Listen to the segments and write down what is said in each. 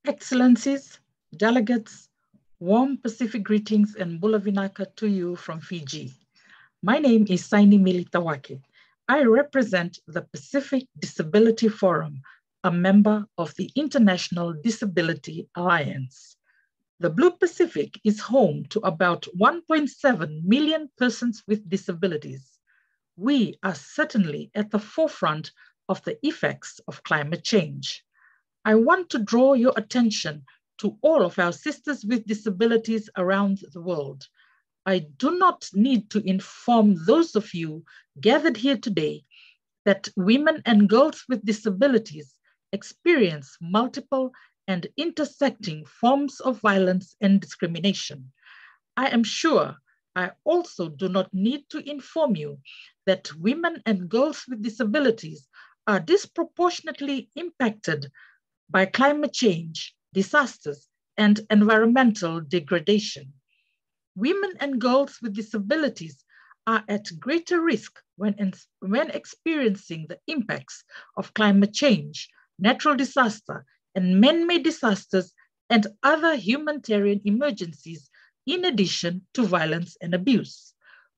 Excellencies, delegates, warm Pacific greetings and Bula Vinaka to you from Fiji. My name is Sainimili Tawake. I represent the Pacific Disability Forum, a member of the International Disability Alliance. The Blue Pacific is home to about 1.7 million persons with disabilities. We are certainly at the forefront of the effects of climate change. I want to draw your attention to all of our sisters with disabilities around the world. I do not need to inform those of you gathered here today that women and girls with disabilities experience multiple and intersecting forms of violence and discrimination. I am sure I also do not need to inform you that women and girls with disabilities are disproportionately impacted by climate change, disasters, and environmental degradation. Women and girls with disabilities are at greater risk when experiencing the impacts of climate change, natural disaster, and man-made disasters and other humanitarian emergencies, in addition to violence and abuse.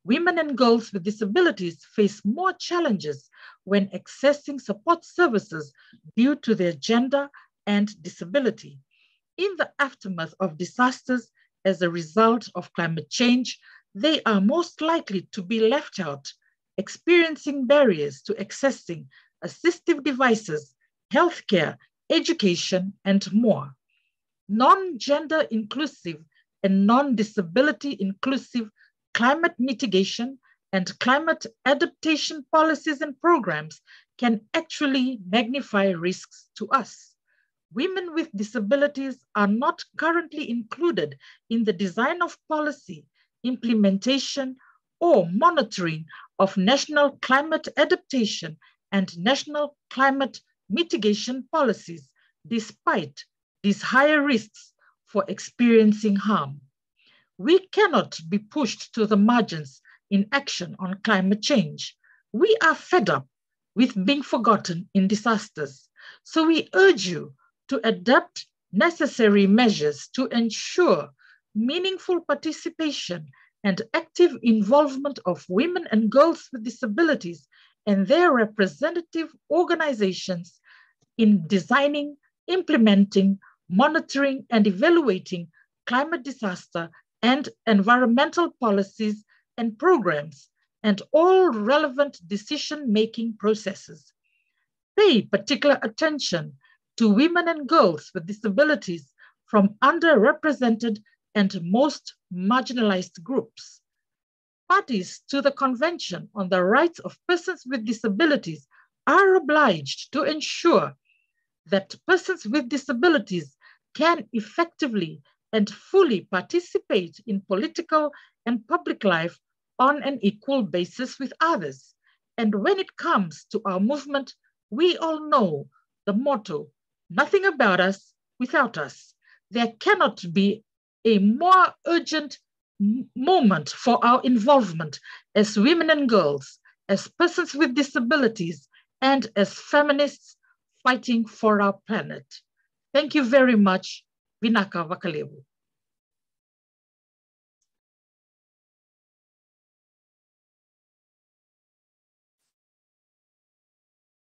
Women and girls with disabilities face more challenges when accessing support services due to their gender and disability. In the aftermath of disasters as a result of climate change, they are most likely to be left out, experiencing barriers to accessing assistive devices, healthcare, education, and more. Non-gender inclusive and non-disability inclusive climate mitigation and climate adaptation policies and programs can actually magnify risks to us. Women with disabilities are not currently included in the design of policy, implementation, or monitoring of national climate adaptation and national climate mitigation policies, despite these higher risks for experiencing harm. We cannot be pushed to the margins in action on climate change. We are fed up with being forgotten in disasters. So we urge you to adopt necessary measures to ensure meaningful participation and active involvement of women and girls with disabilities and their representative organizations in designing, implementing, monitoring, and evaluating climate disaster and environmental policies and programs, and all relevant decision-making processes. Pay particular attention to women and girls with disabilities from underrepresented and most marginalized groups. Parties to the Convention on the Rights of Persons with Disabilities are obliged to ensure that persons with disabilities can effectively and fully participate in political and public life on an equal basis with others. And when it comes to our movement, we all know the motto, nothing about us without us. There cannot be a more urgent moment for our involvement as women and girls, as persons with disabilities, and as feminists fighting for our planet. Thank you very much. Vinaka Vakalevu.